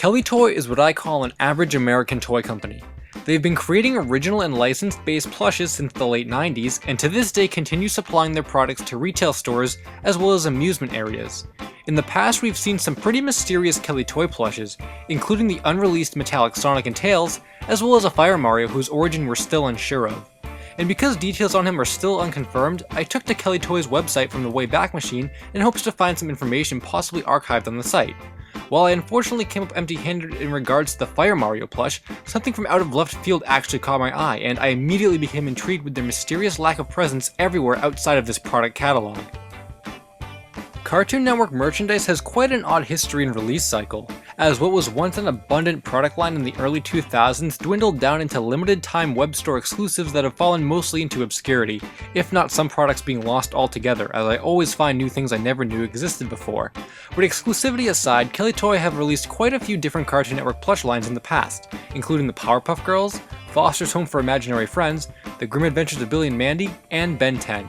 Kellytoy is what I call an average American toy company. They've been creating original and licensed-based plushes since the late 90s, and to this day continue supplying their products to retail stores as well as amusement areas. In the past, we've seen some pretty mysterious Kellytoy plushes, including the unreleased metallic Sonic and Tails, as well as a Fire Mario whose origin we're still unsure of. And because details on him are still unconfirmed, I took to Kellytoy's website from the Wayback Machine in hopes to find some information possibly archived on the site. While I unfortunately came up empty-handed in regards to the Fire Mario plush, something from out of left field actually caught my eye, and I immediately became intrigued with their mysterious lack of presence everywhere outside of this product catalog. Cartoon Network merchandise has quite an odd history and release cycle, as what was once an abundant product line in the early 2000s dwindled down into limited-time web store exclusives that have fallen mostly into obscurity, if not some products being lost altogether, as I always find new things I never knew existed before. But exclusivity aside, Kellytoy have released quite a few different Cartoon Network plush lines in the past, including the Powerpuff Girls, Foster's Home for Imaginary Friends, The Grim Adventures of Billy and Mandy, and Ben 10.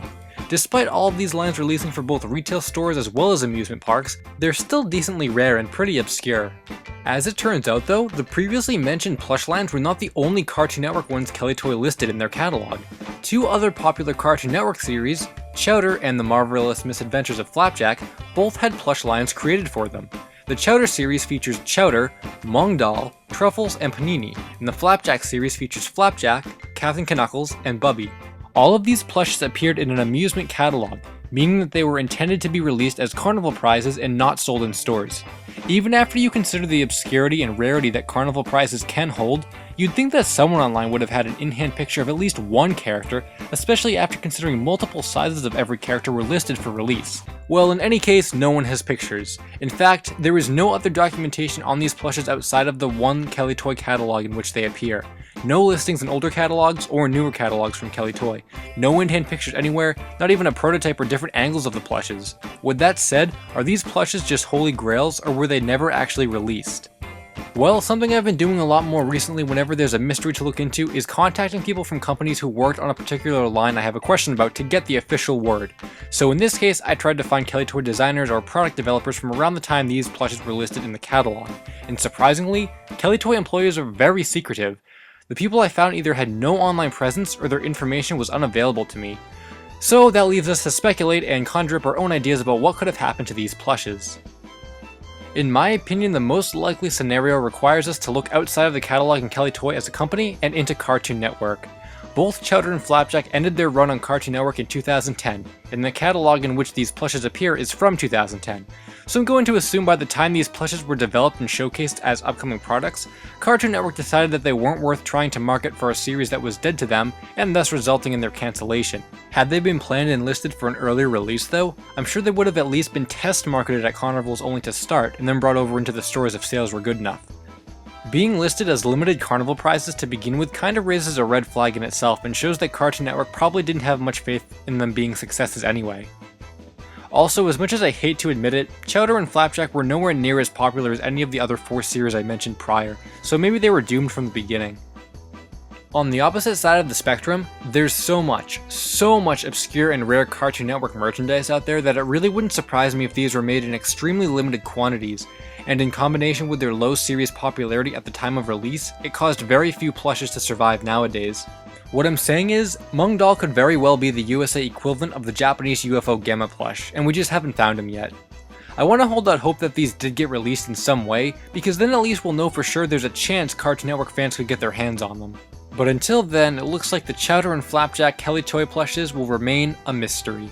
Despite all of these lines releasing for both retail stores as well as amusement parks, they're still decently rare and pretty obscure. As it turns out though, the previously mentioned plush lines were not the only Cartoon Network ones Kellytoy listed in their catalog. Two other popular Cartoon Network series, Chowder and The Marvelous Misadventures of Flapjack, both had plush lines created for them. The Chowder series features Chowder, Mong Doll, Truffles, and Panini, and the Flapjack series features Flapjack, Captain Knuckles, and Bubby. All of these plushes appeared in an amusement catalog, meaning that they were intended to be released as carnival prizes and not sold in stores. Even after you consider the obscurity and rarity that carnival prizes can hold, you'd think that someone online would have had an in-hand picture of at least one character, especially after considering multiple sizes of every character were listed for release. Well, in any case, no one has pictures. In fact, there is no other documentation on these plushes outside of the one Kellytoy catalog in which they appear. No listings in older catalogs or newer catalogs from Kellytoy. No in-hand pictures anywhere, not even a prototype or different angles of the plushes. With that said, are these plushes just holy grails, or were they never actually released? Well, something I've been doing a lot more recently whenever there's a mystery to look into is contacting people from companies who worked on a particular line I have a question about to get the official word. So in this case, I tried to find Kellytoy designers or product developers from around the time these plushes were listed in the catalog. And surprisingly, Kellytoy employees are very secretive. The people I found either had no online presence or their information was unavailable to me. So that leaves us to speculate and conjure up our own ideas about what could have happened to these plushes. In my opinion, the most likely scenario requires us to look outside of the catalog in Kellytoy as a company and into Cartoon Network. Both Chowder and Flapjack ended their run on Cartoon Network in 2010, and the catalog in which these plushes appear is from 2010. So I'm going to assume by the time these plushes were developed and showcased as upcoming products, Cartoon Network decided that they weren't worth trying to market for a series that was dead to them, and thus resulting in their cancellation. Had they been planned and listed for an earlier release though, I'm sure they would have at least been test marketed at carnivals only to start, and then brought over into the stores if sales were good enough. Being listed as limited carnival prizes to begin with kinda raises a red flag in itself and shows that Cartoon Network probably didn't have much faith in them being successes anyway. Also, as much as I hate to admit it, Chowder and Flapjack were nowhere near as popular as any of the other 4 series I mentioned prior, so maybe they were doomed from the beginning. On the opposite side of the spectrum, there's so much obscure and rare Cartoon Network merchandise out there that it really wouldn't surprise me if these were made in extremely limited quantities, and in combination with their low series popularity at the time of release, it caused very few plushes to survive nowadays. What I'm saying is, Mong Doll could very well be the USA equivalent of the Japanese UFO Gamma plush, and we just haven't found him yet. I want to hold out hope that these did get released in some way, because then at least we'll know for sure there's a chance Cartoon Network fans could get their hands on them. But until then, it looks like the Chowder and Flapjack Kellytoy plushes will remain a mystery.